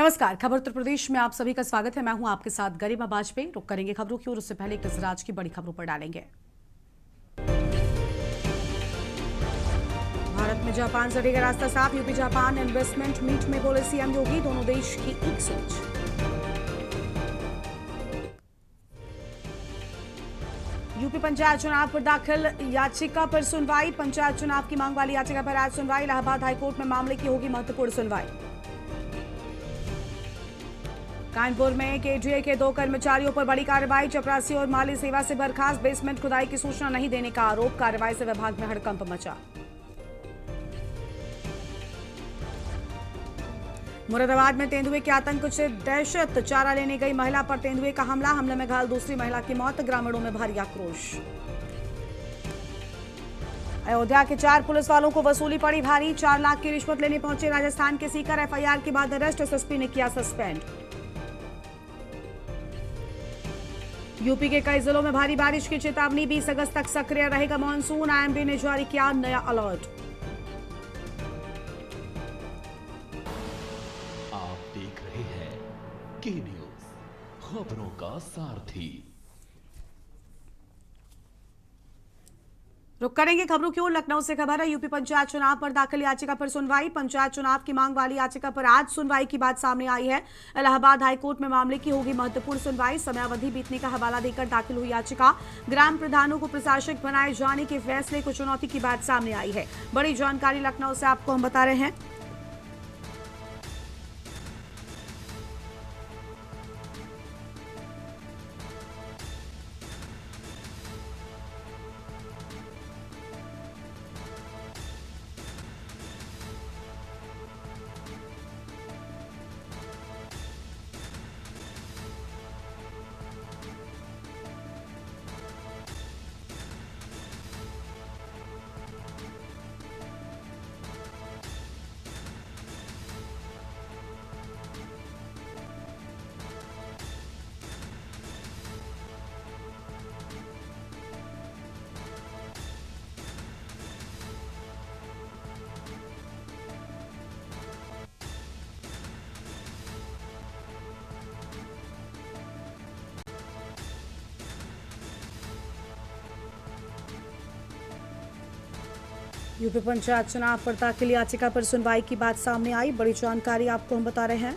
नमस्कार, खबर उत्तर प्रदेश में आप सभी का स्वागत है। मैं हूं आपके साथ गरिमा बाजपेयी। रुक करेंगे खबरों की ओर, उससे पहले एक नजर आज की बड़ी खबरों पर डालेंगे। भारत में जापान से का रास्ता साफ। यूपी जापान इन्वेस्टमेंट मीट में बोले सीएम योगी, दोनों देश की एक सोच। यूपी पंचायत चुनाव पर दाखिल याचिका पर सुनवाई। पंचायत चुनाव की मांग वाली याचिका पर आज सुनवाई। इलाहाबाद हाईकोर्ट में मामले की होगी महत्वपूर्ण सुनवाई। कानपुर में केडीए के 2 कर्मचारियों पर बड़ी कार्रवाई। चपरासी और माली सेवा से बर्खास्त। बेसमेंट खुदाई की सूचना नहीं देने का आरोप। कार्रवाई से विभाग में हड़कंप मचा। मुरादाबाद में तेंदुए के आतंक से दहशत। चारा लेने गई महिला पर तेंदुए का हमला। हमले में घायल दूसरी महिला की मौत। ग्रामीणों में भारी आक्रोश। अयोध्या के 4 पुलिस वालों को वसूली पड़ी भारी। 4 लाख की रिश्वत लेने पहुंचे राजस्थान के सीकर। एफआईआर के बाद अरेस्ट। एसएसपी ने किया सस्पेंड। यूपी के कई जिलों में भारी बारिश की चेतावनी। 20 अगस्त तक सक्रिय रहेगा मानसून। आईएमडी ने जारी किया नया अलर्ट। आप देख रहे हैं के न्यूज, खबरों का सारथी। रुक करेंगे खबरों की ओर। लखनऊ से खबर है, यूपी पंचायत चुनाव पर दाखिल याचिका पर सुनवाई। पंचायत चुनाव की मांग वाली याचिका पर आज सुनवाई की बात सामने आई है। इलाहाबाद हाईकोर्ट में मामले की होगी महत्वपूर्ण सुनवाई। समयावधि बीतने का हवाला देकर दाखिल हुई याचिका। ग्राम प्रधानों को प्रशासक बनाए जाने के फैसले को चुनौती की बात सामने आई है। बड़ी जानकारी लखनऊ से आपको हम बता रहे हैं। यूपी पंचायत चुनाव पर दाखिल याचिका पर सुनवाई की बात सामने आई। बड़ी जानकारी आपको हम बता रहे हैं।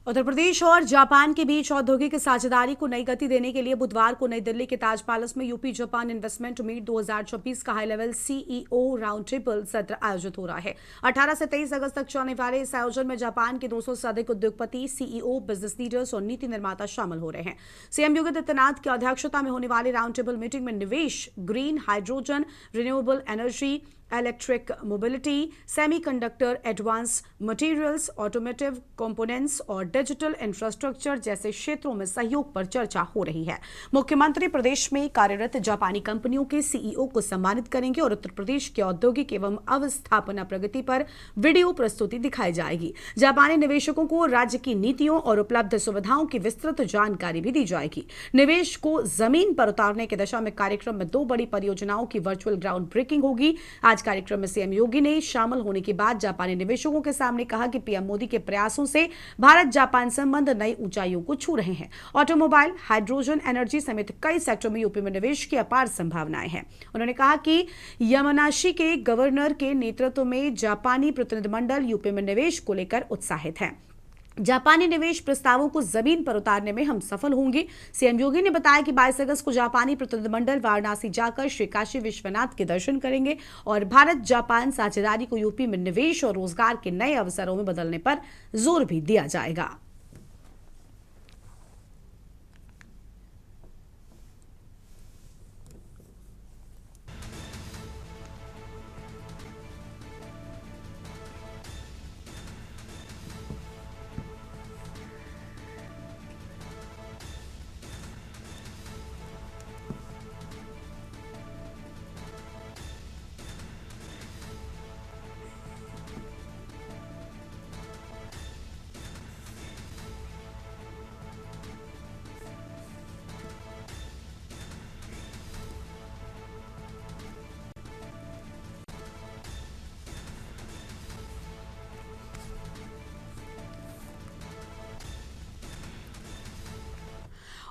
उत्तर प्रदेश और जापान के बीच औद्योगिक साझेदारी को नई गति देने के लिए बुधवार को नई दिल्ली के ताज पैलेस में यूपी जापान इन्वेस्टमेंट मीट 2024 का high level CEO round table सत्र आयोजित हो रहा है। 18 से 23 अगस्त तक चलने वाले इस आयोजन में जापान के 200 से अधिक उद्योगपति, सीईओ, बिजनेस लीडर्स और नीति निर्माता शामिल हो रहे हैं। सीएम योगी आदित्यनाथ की अध्यक्षता में होने वाली राउंड टेबल मीटिंग में निवेश, green hydrogen, renewable energy, electric mobility, semiconductor, advance materials, automotive components और डिजिटल इंफ्रास्ट्रक्चर जैसे क्षेत्रों में सहयोग पर चर्चा हो रही है। मुख्यमंत्री प्रदेश में कार्यरत जापानी कंपनियों के सीईओ को सम्मानित करेंगे और उत्तर प्रदेश के औद्योगिक एवं अवस्थापना प्रगति पर वीडियो प्रस्तुति दिखाई जाएगी। जापानी निवेशकों को राज्य की नीतियों और उपलब्ध सुविधाओं की विस्तृत जानकारी भी दी जाएगी। निवेश को जमीन पर उतारने की दिशा में कार्यक्रम में 2 बड़ी परियोजनाओं की वर्चुअल ग्राउंड ब्रेकिंग होगी। आज कार्यक्रम में सीएम योगी ने शामिल होने के बाद जापानी निवेशकों के सामने कहा कि पीएम मोदी के प्रयासों से भारत जापान संबंध नई ऊंचाइयों को छू रहे हैं। ऑटोमोबाइल, हाइड्रोजन एनर्जी समेत कई सेक्टर में यूपी में निवेश की अपार संभावनाएं हैं। उन्होंने कहा कि यामानाशी के गवर्नर के नेतृत्व में जापानी प्रतिनिधिमंडल यूपी में निवेश को लेकर उत्साहित है। जापानी निवेश प्रस्तावों को जमीन पर उतारने में हम सफल होंगे। सीएम योगी ने बताया कि 22 अगस्त को जापानी प्रतिनिधिमंडल वाराणसी जाकर श्री काशी विश्वनाथ के दर्शन करेंगे और भारत जापान साझेदारी को यूपी में निवेश और रोजगार के नए अवसरों में बदलने पर जोर भी दिया जाएगा।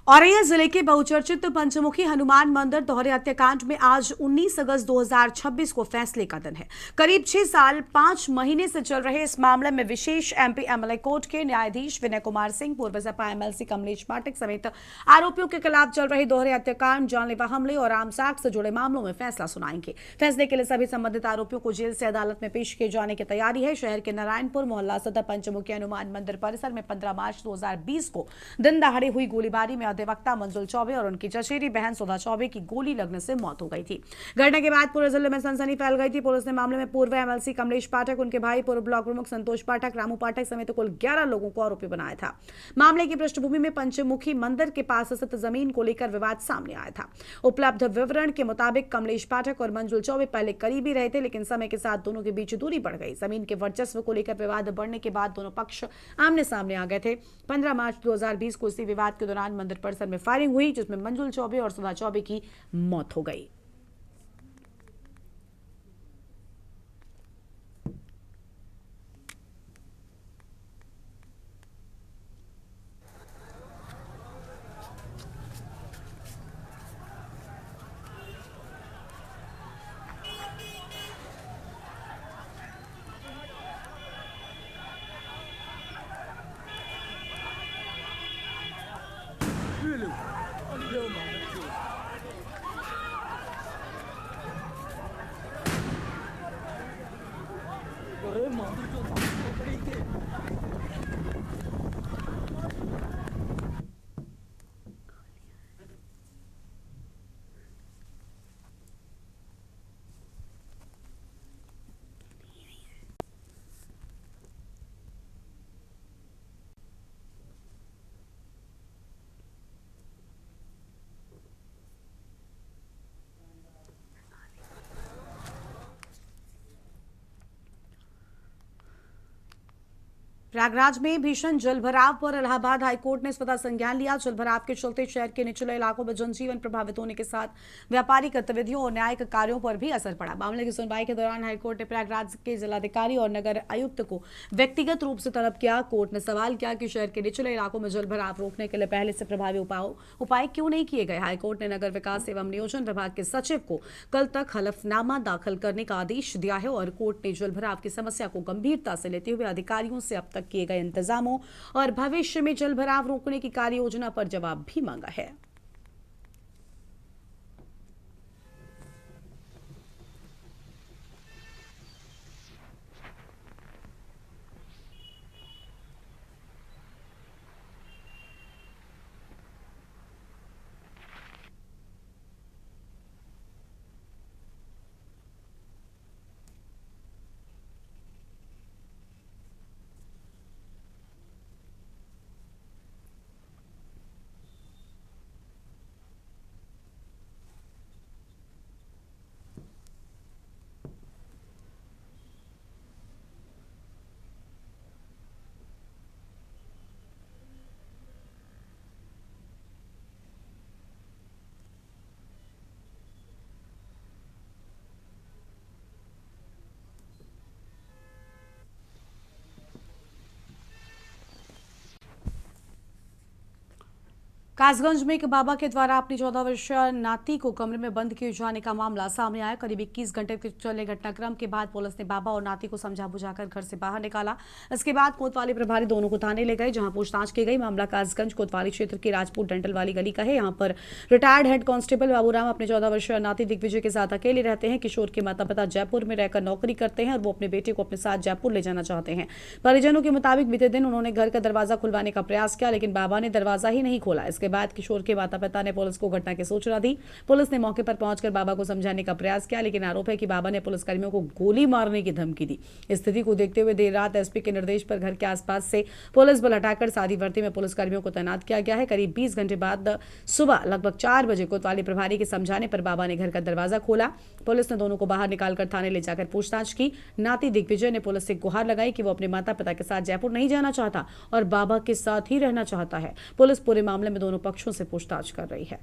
औरैया जिले के बहुचर्चित पंचमुखी हनुमान मंदिर दोहरे हत्याकांड में आज 19 अगस्त 2026 को फैसले का दिन है। करीब 6 साल 5 महीने से चल रहे इस मामले में विशेष एमपी एमएलए कोर्ट के न्यायाधीश विनय कुमार सिंह, पूर्व सपा एमएलसी कमलेश पाठक समेत आरोपियों के खिलाफ चल रहे दोहरे हत्याकांड, जानलेवा हमले और आमसाख से जुड़े मामलों में फैसला सुनाएंगे। फैसले के लिए सभी संबंधित आरोपियों को जेल से अदालत में पेश किए जाने की तैयारी है। शहर के नारायणपुर मोहल्ला सदर पंचमुखी हनुमान मंदिर परिसर में 15 मार्च 2020 को दिन दहाड़े हुई गोलीबारी में अधिवक्ता मंजुल चौबे और उनकी चचेरी बहन सुधा चौबे की गोली लगने से मौत हो गई थी। घटना के बाद पूरे जिले में सनसनी फैल गई थी। पुलिस ने मामले में पूर्व एमएलसी कमलेश पाठक, उनके भाई पूर्व ब्लॉक प्रमुख संतोष पाठक, रामू पाठक समेत कुल 11 लोगों को आरोपी बनाया था। मामले की पृष्ठभूमि में पंचमुखी मंदिर के पास स्थित जमीन को लेकर विवाद सामने आया था। उपलब्ध विवरण के मुताबिक कमलेश पाठक और मंजुल चौबे पहले करीबी रहे थे, लेकिन समय के साथ दोनों के बीच दूरी बढ़ गई। जमीन के वर्चस्व को लेकर विवाद बढ़ने के बाद दोनों पक्ष आमने सामने आ गए थे। 15 मार्च 2020 को इसी विवाद के दौरान मंदिर परिसर में फायरिंग हुई, जिसमें मंजुल चौबे और सुधा चौबे की मौत हो गई। प्रयागराज में भीषण जलभराव पर इलाहाबाद हाईकोर्ट ने स्वतः संज्ञान लिया। जलभराव के चलते शहर के निचले इलाकों में जनजीवन प्रभावित होने के साथ व्यापारिक गतिविधियों और न्यायिक कार्यों पर भी असर पड़ा। मामले की सुनवाई के दौरान हाईकोर्ट ने प्रयागराज के जिलाधिकारी और नगर आयुक्त को व्यक्तिगत रूप से तलब किया। कोर्ट ने सवाल किया कि शहर के निचले इलाकों में जलभराव रोकने के लिए पहले से प्रभावी उपाय क्यों नहीं किए गए। हाईकोर्ट ने नगर विकास एवं नियोजन विभाग के सचिव को कल तक हलफनामा दाखिल करने का आदेश दिया है और कोर्ट ने जलभराव की समस्या को गंभीरता से लेते हुए अधिकारियों से अब तक किए गए इंतजामों और भविष्य में जलभराव रोकने की कार्य योजना पर जवाब भी मांगा है। कासगंज में एक बाबा के द्वारा अपनी 14 वर्षीय नाती को कमरे में बंद किए जाने का मामला सामने आया। करीब 21 घंटे के चले घटनाक्रम के बाद पुलिस ने बाबा और नाती को समझा बुझाकर घर से बाहर निकाला। इसके बाद कोतवाली प्रभारी दोनों को थाने ले गए, जहां पूछताछ की गई। मामला कासगंज कोतवाली क्षेत्र की राजपूत डेंटल वाली गली का है। यहाँ पर रिटायर्ड हेड कांस्टेबल बाबूराम अपने 14 वर्षीय नाती दिग्विजय के साथ अकेले रहते हैं। किशोर के माता पिता जयपुर में रहकर नौकरी करते हैं और वो अपने बेटे को अपने साथ जयपुर ले जाना चाहते हैं। परिजनों के मुताबिक बीते दिन उन्होंने घर का दरवाजा खुलवाने का प्रयास किया, लेकिन बाबा ने दरवाजा ही नहीं खोला। इसके बाद किशोर के माता पिता ने पुलिस को घटना की सूचना दी। पुलिस ने मौके पर पहुंचकर बाबा को समझाने का प्रयास किया, लेकिन आरोप है कि बाबा ने पुलिसकर्मियों को गोली मारने की धमकी दी। स्थिति को देखते हुए देर रात एसपी के निर्देश पर घर के आसपास से पुलिस बल हटाकर सादी वर्दी में पुलिसकर्मियों को तैनात किया गया है। करीब 20 घंटे बाद सुबह लगभग 4 बजे कोतवाली प्रभारी के समझाने पर बाबा ने घर का दरवाजा खोला। पुलिस ने दोनों को बाहर निकालकर थाने ले जाकर पूछताछ की। नाती दिग्विजय ने पुलिस से गुहार लगाई कि वो अपने माता पिता के साथ जयपुर नहीं जाना चाहता और बाबा के साथ ही रहना चाहता है। पुलिस पूरे मामले में दोनों पक्षों से पूछताछ कर रही है।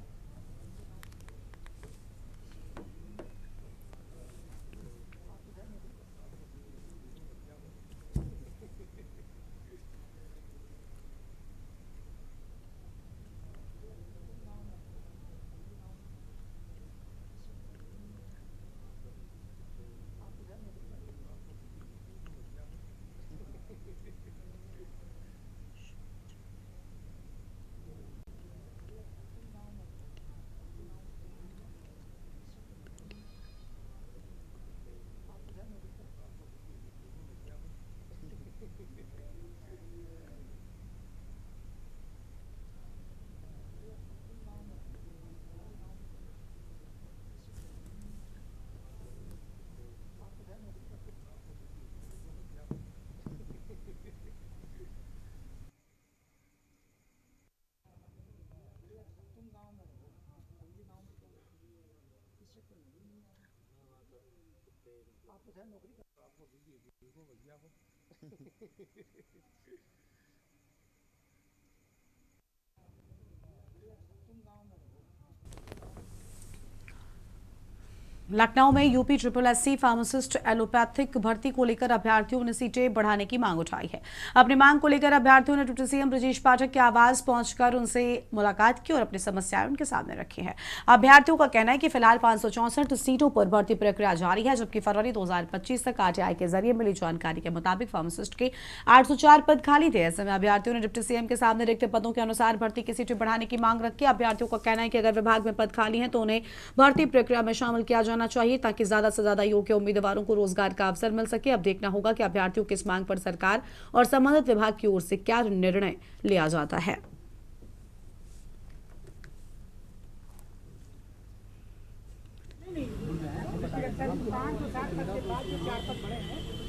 लखनऊ में यूपी SSSC फार्मासिस्ट एलोपैथिक भर्ती को लेकर अभ्यर्थियों ने सीटें बढ़ाने की मांग उठाई है। अपनी मांग को लेकर अभ्यर्थियों ने डिप्टी सीएम ब्रजेश पाठक के आवास पहुंचकर उनसे मुलाकात की और अपनी समस्याएं उनके सामने रखी हैं। अभ्यर्थियों का कहना है कि फिलहाल 564 सीटों पर भर्ती प्रक्रिया जारी है, जबकि फरवरी 2025 तक RTI के जरिए मिली जानकारी के मुताबिक फार्मासिस्ट के 804 पद खाली थे। ऐसे में अभ्यर्थियों ने डिप्टी सीएम के सामने रिक्त पदों के अनुसार भर्ती की सीटें बढ़ाने की मांग रखी। अभ्यर्थियों का कहना है कि अगर विभाग में पद खाली हैं तो उन्हें भर्ती प्रक्रिया में शामिल किया जाना चाहिए, ताकि ज्यादा से ज्यादा योग्य उम्मीदवारों को रोजगार का अवसर मिल सके। अब देखना होगा कि अभ्यर्थियों की इस मांग पर सरकार और संबंधित विभाग की ओर से क्या निर्णय लिया जाता है।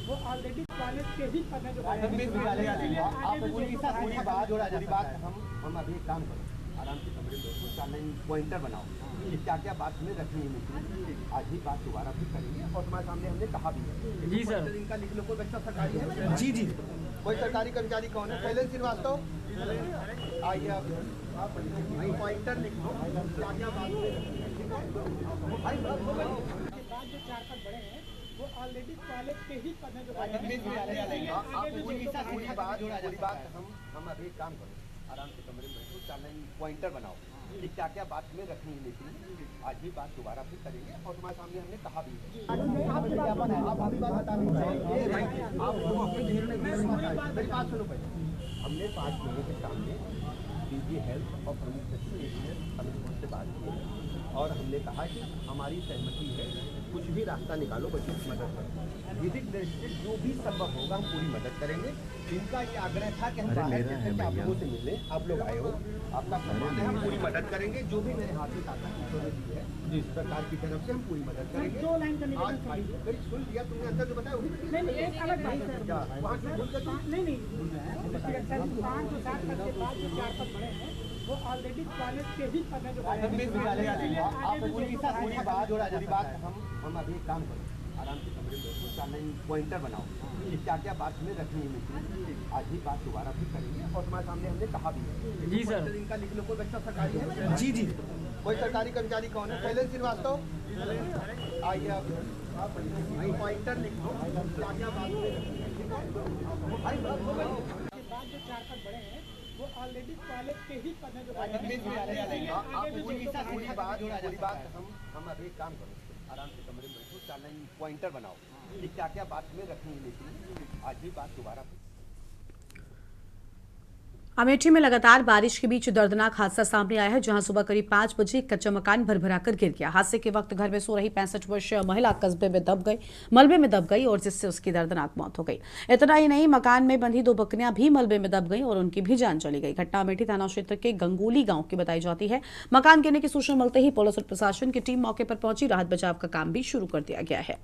वो ऑलरेडी कॉलेज के ही पद हैं जो हम अभी एक काम करो, आराम से कमरे में बैठो, चालान पॉइंटर बनाओ कि क्या क्या बात हमें रखनी है मीटिंग। आज ही बात दोबारा भी करेंगे और तुम्हारे सामने हमने कहा भी है। जी सर, इनका लिख लो। कोई बच्चा सरकारी है? जी जी। कोई सरकारी कर्मचारी कौन है? शैलेंद्र श्रीवास्तव। आइए आप पॉइंटर लिख लो, क्या क्या बात जो 4 पद बड़े हैं वो ऑलरेडी कॉलेज के ही पद हैं जो हम अभी एक काम करो, आराम से कमरे में बैठो, चालान पॉइंटर बनाओ कि क्या क्या बात हमें रखनी है मीटिंग। आज ही बात दोबारा भी करेंगे और तुम्हारे सामने हमने कहा भी है। आप अभी बात बता मेरी बात सुनो पहले। हमने 5 महीने के सामने DG हेल्थ और प्रमुख सचिव अमित से बात की और हमने कहा कि हमारी सहमति है, कुछ भी रास्ता निकालो, बच्चों की मदद करो। विधिक दृष्टि जो भी संभव होगा हम पूरी मदद करेंगे। इनका ये आग्रह था कि हम बाहर से आप लोगों से मिलने, आप लोग आए हो, आपका सम्मान है, हम पूरी मदद करेंगे। जो भी मेरे हाथ में ताकत दी है जिस सरकार की तरफ से हम पूरी मदद करेंगे। 2 लाइन का आज भाई सुन लिया तुमने, अंदर जो बताया नहीं, एक अलग बात है। वहाँ से भूल कर नहीं 5 और 7 पद के बाद जो 4 पद बड़े हैं वो ऑलरेडी कॉलेज के ही पद हैं जो हम अभी एक काम करो, आराम से कमरे में बैठो, चालान पॉइंटर बनाओ कि क्या क्या बात हमें रखनी है मीटिंग। आज ही बात दोबारा भी करेंगे और तुम्हारे सामने हमने कहा भी है। जी सर, इनका लिख लो। कोई बच्चा सरकारी है? जी जी। कोई सरकारी कर्मचारी कौन है? शैलेंद्र श्रीवास्तव। आइए आप पॉइंटर लिख लो, क्या क्या बात जो 4 पद बड़े हैं वो ऑलरेडी कॉलेज के ही पद हैं जो हम अभी एक काम करो, आराम से कमरे में बैठो, चालान पॉइंटर बनाओ कि क्या क्या बात हमें रखनी है मीटिंग। आज ही बात दोबारा। अमेठी में लगातार बारिश के बीच दर्दनाक हादसा सामने आया है, जहां सुबह करीब 5 बजे एक कच्चा मकान भरभराकर गिर गया। हादसे के वक्त घर में सो रही 65 वर्षीय महिला मलबे में दब गई और जिससे उसकी दर्दनाक मौत हो गई। इतना ही नहीं, मकान में बंधी 2 बकरियां भी मलबे में दब गई और उनकी भी जान चली गई। घटना अमेठी थाना क्षेत्र के गंगोली गांव की बताई जाती है। मकान गिरने की सूचना मिलते ही पुलिस और प्रशासन की टीम मौके पर पहुंची। राहत बचाव का काम भी शुरू कर दिया गया है।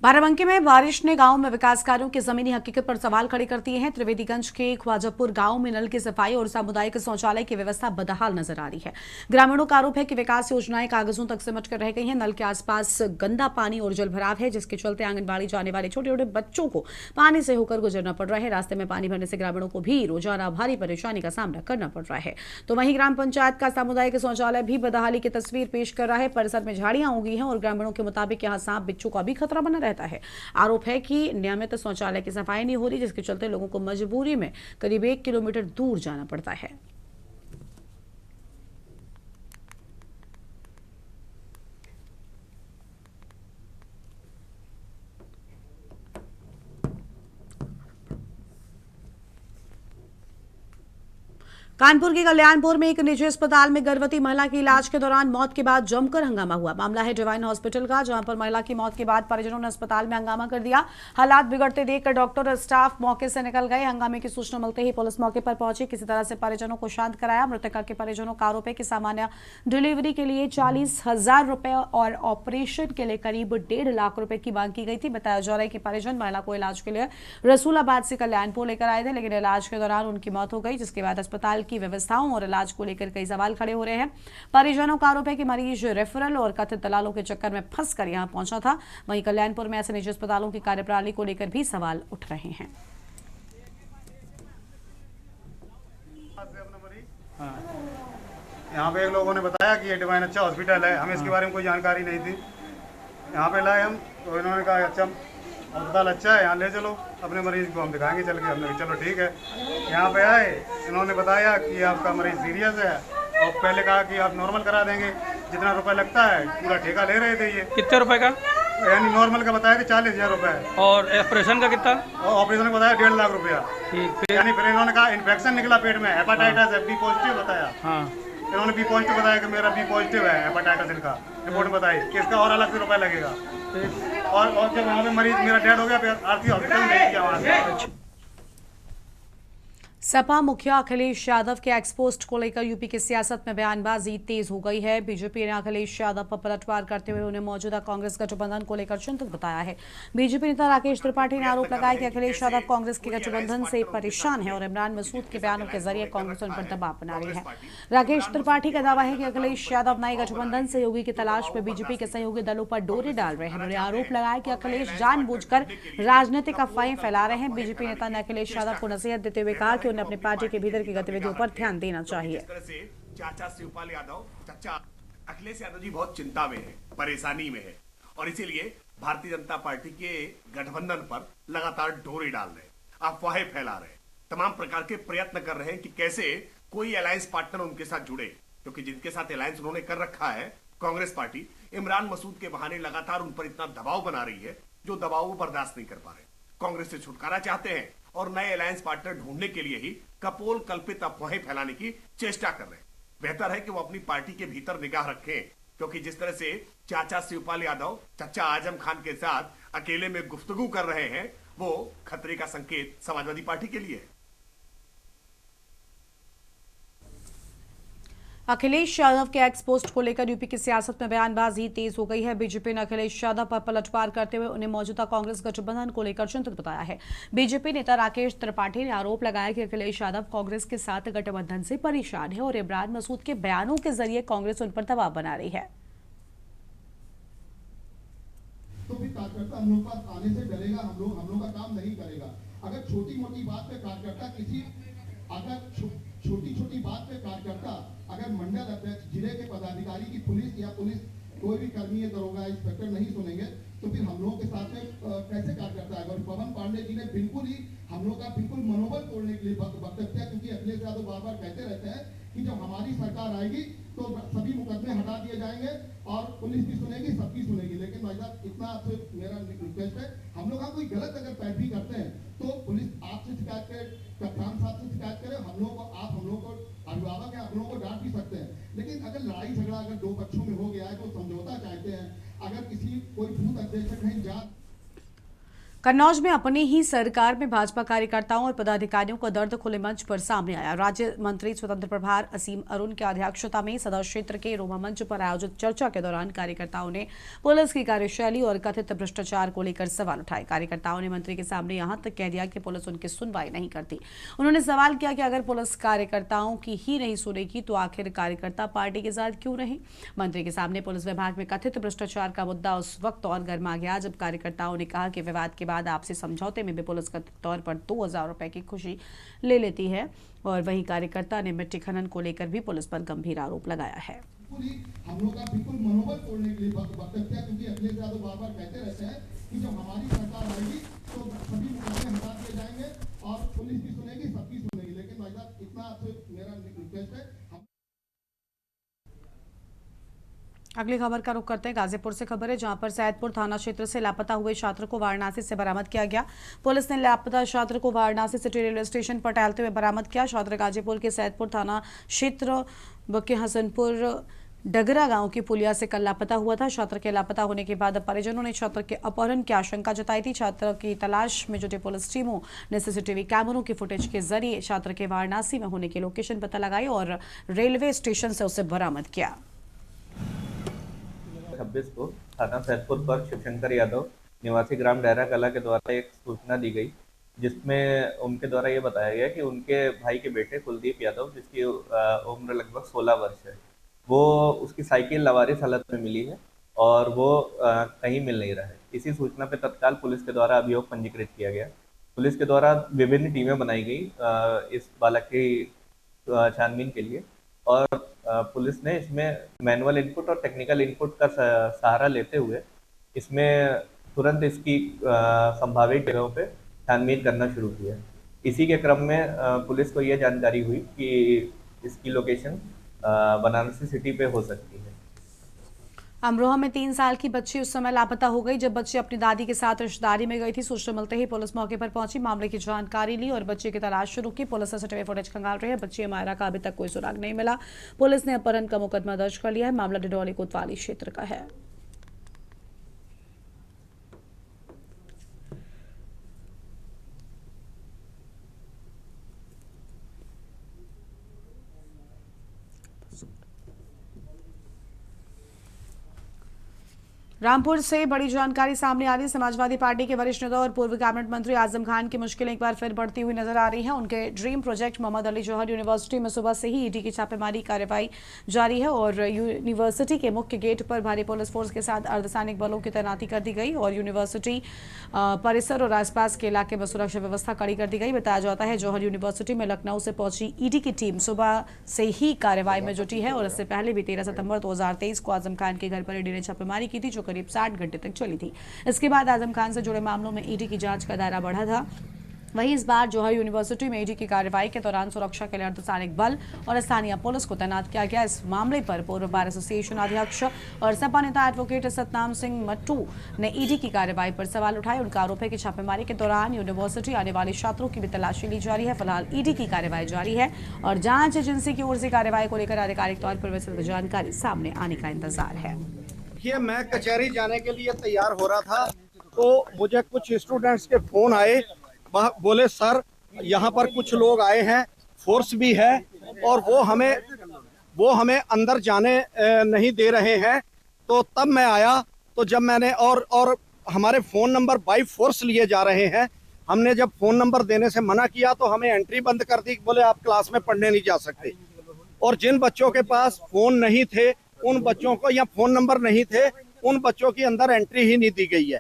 बाराबंकी में बारिश ने गांव में विकास कार्यों की जमीनी हकीकत पर सवाल खड़े कर दिए हैं। त्रिवेदीगंज के ख्वाजापुर गांव में नल की सफाई और सामुदायिक शौचालय की व्यवस्था बदहाल नजर आ रही है। ग्रामीणों का आरोप है कि विकास योजनाएं कागजों तक सिमट कर रह गई हैं। नल के आसपास गंदा पानी और जल भराव है, जिसके चलते आंगनबाड़ी जाने वाले छोटे छोटे बच्चों को पानी से होकर गुजरना पड़ रहा है। रास्ते में पानी भरने से ग्रामीणों को भी रोजाना भारी परेशानी का सामना करना पड़ रहा है। तो वहीं ग्राम पंचायत का सामुदायिक शौचालय भी बदहाली की तस्वीर पेश कर रहा है। परिसर में झाड़ियां उगी हैं और ग्रामीणों के मुताबिक यहाँ सांप बिच्छू का भी खतरा बना रहता है। आरोप है कि नियमित शौचालय की सफाई नहीं हो रही, जिसके चलते लोगों को मजबूरी में करीब 1 किलोमीटर दूर जाना पड़ता है। कानपुर के कल्याणपुर में एक निजी अस्पताल में गर्भवती महिला की इलाज के दौरान मौत के बाद जमकर हंगामा हुआ। मामला है डिवाइन हॉस्पिटल का, जहां पर महिला की मौत के बाद परिजनों ने अस्पताल में हंगामा कर दिया। हालात बिगड़ते देखकर डॉक्टर और स्टाफ मौके से निकल गए। हंगामे की सूचना मिलते ही पुलिस मौके पर पहुंची, किसी तरह से परिजनों को शांत कराया। मृतका के परिजनों का आरोप है कि सामान्य डिलीवरी के लिए 40,000 रुपए और ऑपरेशन के लिए करीब 1.5 लाख रुपए की मांग की गई थी। बताया जा रहा है कि परिजन महिला को इलाज के लिए रसूलाबाद से कल्याणपुर लेकर आए थे, लेकिन इलाज के दौरान उनकी मौत हो गई, जिसके बाद अस्पताल की व्यवस्थाओं और इलाज को लेकर कई सवाल खड़े हो रहे हैं। परिजनों का आरोप है कि मरीज रेफरल और कथित दलालों के चक्कर में फंसकर यहां पहुंचा था। वहीं कल्याणपुर में ऐसे निजी अस्पतालों की कार्यप्रणाली को लेकर भी सवाल उठ रहे हैं। यहाँ पे एक लोगों ने बताया कि ये डिवाइन अच्छा हॉस्पिटल है, हमें इसके बारे में कोई जानकारी नहीं थी। यहाँ पे लाए हम तो इन्होंने कहा अच्छा अस्पताल अच्छा है, यहाँ ले चलो, अपने मरीज को हम दिखाएंगे चल के। हमने कहा चलो ठीक है। यहाँ पे आए, इन्होंने बताया कि आपका मरीज सीरियस है और पहले कहा कि आप नॉर्मल करा देंगे, जितना रुपए लगता है पूरा ठेका ले रहे थे। ये कितने रुपए का? यानी नॉर्मल का बताया कि 40,000 रुपए, और ऑपरेशन का कितना? और ऑपरेशन का बताया 1.5 लाख रुपया। ठीक। यानी फिर इन्होंने कहा इन्फेक्शन निकला पेट में, हेपाटाइटिस है, बी पॉजिटिव बताया। हाँ, इन्होंने बी पॉजिटिव बताया कि मेरा बी पॉजिटिव है हेपाटाइटिस, इनका रिपोर्ट बताई कि इसका और अलग से रुपया लगेगा। और जब वहाँ पे मरीज मेरा डेड हो गया, फिर आरती हॉस्पिटल में ले गया वहाँ से। सपा मुखिया अखिलेश यादव के एक्सपोस्ट को लेकर यूपी की सियासत में बयानबाजी तेज हो गई है। बीजेपी ने अखिलेश यादव पर पलटवार करते हुए उन्हें मौजूदा कांग्रेस गठबंधन को लेकर चिंतित बताया है। बीजेपी नेता राकेश त्रिपाठी ने आरोप लगाया कि अखिलेश यादव कांग्रेस के गठबंधन से परेशान है और इमरान मसूद के बयानों के जरिए कांग्रेस उन पर दबाव बना रही है। राकेश त्रिपाठी का दावा है कि अखिलेश यादव नए गठबंधन सहयोगी की तलाश में बीजेपी के सहयोगी दलों पर डोरे डाल रहे हैं। उन्होंने आरोप लगाया कि अखिलेश जानबूझकर राजनीतिक अफवाहें फैला रहे हैं। बीजेपी नेता ने अखिलेश यादव को नसीहत देते हुए कहा कि उन्हें अपनी पार्टी के भीतर की गतिविधियों पर ध्यान देना चाहिए। चाचा शिवपाल यादव, चाचा अखिलेश यादव जी बहुत चिंता में है, परेशानी में है और इसीलिए भारतीय जनता पार्टी के गठबंधन पर लगातार डोरे डाल रहे हैं, अफवाहें फैला रहे हैं, तमाम प्रकार के प्रयत्न कर रहे हैं कि कैसे कोई अलायंस पार्टनर उनके साथ जुड़े, क्योंकि जिनके साथ अलायंस उन्होंने कर रखा है कांग्रेस पार्टी, इमरान मसूद के बहाने लगातार उन पर इतना दबाव बना रही है जो दबाव वो बर्दाश्त नहीं कर पा रहे। कांग्रेस से छुटकारा चाहते हैं और नए अलायंस पार्टनर ढूंढने के लिए ही कपोल कल्पित अफवाहें फैलाने की चेष्टा कर रहे हैं। बेहतर है कि वो अपनी पार्टी के भीतर निगाह रखें, क्योंकि जिस तरह से चाचा शिवपाल यादव चाचा आजम खान के साथ अकेले में गुफ्तगू कर रहे हैं, वो खतरे का संकेत समाजवादी पार्टी के लिए है। अखिलेश यादव के एक्सपोस्ट को लेकर यूपी की सियासत में बयानबाजी तेज हो गई है। बीजेपी ने अखिलेश यादव पर पलटवार करते हुए उन्हें मौजूदा कांग्रेस गठबंधन को लेकर चिंतित बताया है। बीजेपी नेता राकेश त्रिपाठी ने आरोप लगाया कि अखिलेश यादव कांग्रेस के साथ गठबंधन से परेशान है और इमरान मसूद के बयानों के जरिए कांग्रेस उन पर दबाव बना रही है। तो भी कार्यकर्ता हम लोग पास आने से डरेगा, हम लोग का काम नहीं करेगा। अगर छोटी मोटी बात पे कार्यकर्ता छोटी छोटी बात पे कार्यकर्ता अगर मंडल अध्यक्ष, जिले के पदाधिकारी की पुलिस या पुलिस कोई भी कर्मी, दरोगा, इंस्पेक्टर नहीं सुनेंगे तो फिर हम लोगों के साथ में कैसे कार्यकर्ता है। और पवन पांडे जी ने बिल्कुल ही हम लोग का बिल्कुल मनोबल तोड़ने के लिए वक्तव्य किया, क्योंकि अखिलेश यादव बार बार कहते रहते हैं कि जब हमारी सरकार आएगी तो सभी मुकदमे हटा दिए जाएंगे और पुलिस भी सुनेगी, सबकी सुनेगी। लेकिन भाई साहब, इतना आपसे मेरा रिक्वेस्ट है, हम लोग कोई गलत अगर पैरवी करते हैं तो पुलिस आपसे शिकायत करे, कप्तान साहब से शिकायत करे, हम लोग को अभिभावक है, हम लोग को डांट भी सकते हैं। लेकिन अगर लड़ाई झगड़ा अगर दो पक्षों में हो गया है तो समझौता चाहते हैं, अगर किसी कोई बूथ अध्यक्ष कहीं जा। कन्नौज में अपनी ही सरकार में भाजपा कार्यकर्ताओं और पदाधिकारियों का दर्द खुले मंच पर सामने आया। राज्य मंत्री स्वतंत्र प्रभार असीम अरुण की अध्यक्षता में सदर क्षेत्र के रोमा मंच पर आयोजित चर्चा के दौरान कार्यकर्ताओं ने पुलिस की कार्यशैली और कथित भ्रष्टाचार को लेकर सवाल उठाए। कार्यकर्ताओं ने मंत्री के सामने यहां तक कह दिया कि पुलिस उनकी सुनवाई नहीं करती। उन्होंने सवाल किया कि अगर पुलिस कार्यकर्ताओं की ही नहीं सुनेगी तो आखिर कार्यकर्ता पार्टी के साथ क्यों नहीं। मंत्री के सामने पुलिस विभाग में कथित भ्रष्टाचार का मुद्दा उस वक्त और गर्मा गया जब कार्यकर्ताओं ने कहा कि विवाद के बाद आपसी समझौते में भी पुलिस कथित तौर पर 2,000 रुपए की खुशी ले लेती है। और वहीं कार्यकर्ता ने मिट्टी खनन को लेकर भी पुलिस पर गंभीर आरोप लगाया है। हम लोग का बिल्कुल मनोबल तोड़ने के लिए वक्तव्य किया, क्योंकि अखिलेश यादव बार बार कहते रहते हैं कि जब हमारी सरकार आएगी तो सभी मुकदमे हटा दिए जाएंगे और पुलिस भी सुनेगी, सबकी सुनेगी। लेकिन भाई साहब, इतना आपसे मेरा रिक्वेस्ट है। अगली खबर का रुख करते हैं। गाजीपुर से खबर है, जहां पर सैदपुर थाना क्षेत्र से लापता हुए छात्र को वाराणसी से बरामद किया गया। पुलिस ने लापता छात्र को वाराणसी सिटी रेलवे स्टेशन पर टहलते हुए बरामद किया। छात्र गाजीपुर के सैदपुर थाना क्षेत्र के हसनपुर डगरा गांव की पुलिया से कल लापता हुआ था। छात्र के लापता होने के बाद परिजनों ने छात्र के अपहरण की आशंका जताई थी। छात्र की तलाश में जुटे पुलिस टीमों ने सीसीटीवी कैमरों की फुटेज के जरिए छात्र के वाराणसी में होने की लोकेशन पता लगाई और रेलवे स्टेशन से उसे बरामद किया। 26 को थाना सैदपुर पर शिवशंकर यादव निवासी ग्राम डेरा कला के द्वारा एक सूचना दी गई, जिसमें उनके द्वारा ये बताया गया कि उनके भाई के बेटे कुलदीप यादव, जिसकी उम्र लगभग 16 वर्ष है, वो उसकी साइकिल लावारिस हालत में मिली है और वो कहीं मिल नहीं रहा है। इसी सूचना पर तत्काल पुलिस के द्वारा अभियोग पंजीकृत किया गया। पुलिस के द्वारा विभिन्न टीमें बनाई गई इस बालक की छानबीन के लिए और पुलिस ने इसमें मैनुअल इनपुट और टेक्निकल इनपुट का सहारा लेते हुए इसमें तुरंत इसकी संभावित जगहों पे छानबीन करना शुरू किया। इसी के क्रम में पुलिस को यह जानकारी हुई कि इसकी लोकेशन बनारसी सिटी पे हो सकती है। अमरोहा में 3 साल की बच्ची उस समय लापता हो गई जब बच्ची अपनी दादी के साथ रिश्तेदारी में गई थी। सूचना मिलते ही पुलिस मौके पर पहुंची, मामले की जानकारी ली और बच्चे की तलाश शुरू की। पुलिस सीसीटीवी फुटेज खंगाल रही है। बच्ची मायरा का अभी तक कोई सुराग नहीं मिला। पुलिस ने अपहरण का मुकदमा दर्ज कर लिया है। मामला डिडौली कोतवाली क्षेत्र का है। रामपुर से बड़ी जानकारी सामने आ रही है। समाजवादी पार्टी के वरिष्ठ नेता और पूर्व कैबिनेट मंत्री आजम खान की मुश्किलें एक बार फिर बढ़ती हुई नजर आ रही हैं। उनके ड्रीम प्रोजेक्ट मोहम्मद अली जौहर यूनिवर्सिटी में सुबह से ही ईडी की छापेमारी कार्रवाई जारी है और यूनिवर्सिटी के मुख्य गेट पर भारी पुलिस फोर्स के साथ अर्धसैनिक बलों की तैनाती कर दी गई और यूनिवर्सिटी परिसर और आसपास के इलाके में सुरक्षा व्यवस्था कड़ी कर दी गई। बताया जाता है जौहर यूनिवर्सिटी में लखनऊ से पहुंची ईडी की टीम सुबह से ही कार्रवाई में जुटी है और इससे पहले भी 13 सितंबर 2023 को आजम खान के घर पर ईडी ने छापेमारी की थी, जो करीब 60 घंटे तक चली थी। इसके बाद आजम खान से जुड़े मामलों में ईडी की जांच का दायरा बढ़ा था। वहीं इस बार जौहर यूनिवर्सिटी में ईडी की कार्रवाई के दौरान सुरक्षा के लिए अर्धसैनिक बल और स्थानीय पुलिस को तैनात किया गया। इस मामले पर पूर्व बार एसोसिएशन अध्यक्ष और सपा नेता एडवोकेट सतनाम सिंह मट्टू ने ईडी की कार्रवाई पर सवाल उठाए। उनका आरोप है कि छापेमारी के दौरान यूनिवर्सिटी आने वाले छात्रों की भी तलाशी ली जा रही है। फिलहाल ईडी की कार्रवाई जारी है और जांच एजेंसी की ओर से कार्रवाई को लेकर आधिकारिक तौर पर विस्तृत जानकारी सामने आने का इंतजार है। देखिए, मैं कचहरी जाने के लिए तैयार हो रहा था तो मुझे कुछ स्टूडेंट्स के फोन आए, बोले सर यहाँ पर कुछ लोग आए हैं, फोर्स भी है और वो हमें अंदर जाने नहीं दे रहे हैं। तो तब मैं आया, तो जब मैंने और हमारे फ़ोन नंबर बाई फोर्स लिए जा रहे हैं। हमने जब फ़ोन नंबर देने से मना किया तो हमें एंट्री बंद कर दी, बोले आप क्लास में पढ़ने नहीं जा सकते। और जिन बच्चों के पास फ़ोन नहीं थे, उन बच्चों को या फ़ोन नंबर नहीं थे, उन बच्चों की अंदर एंट्री ही नहीं दी गई है।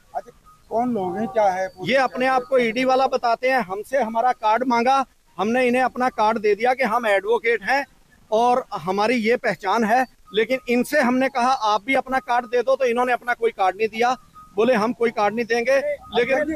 कौन लोग हैं, क्या है? ये अपने आप को ईडी वाला बताते हैं। हमसे हमारा कार्ड मांगा, हमने इन्हें अपना कार्ड दे दिया कि हम एडवोकेट हैं और हमारी ये पहचान है। लेकिन इनसे हमने कहा आप भी अपना कार्ड दे दो, तो इन्होंने अपना कोई कार्ड नहीं दिया, बोले हम कोई कार्ड नहीं देंगे। लेकिन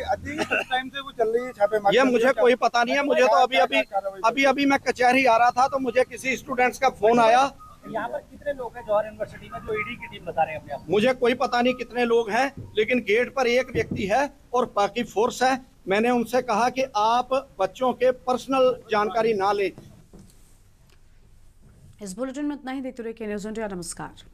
टाइम से वो चल रही है छापेमारी, ये मुझे कोई पता नहीं है। मुझे तो अभी मैं कचहरी आ रहा था तो मुझे किसी स्टूडेंट्स का फोन आया। यहाँ पर कितने लोग हैं जौहर यूनिवर्सिटी में जो ईडी की टीम बता रहे हैं अपने आप? मुझे कोई पता नहीं कितने लोग हैं, लेकिन गेट पर एक व्यक्ति है और बाकी फोर्स है। मैंने उनसे कहा कि आप बच्चों के पर्सनल जानकारी ना लें। इस बुलेटिन में इतना ही। देखते रहिए के न्यूज़ इंडिया। नमस्कार।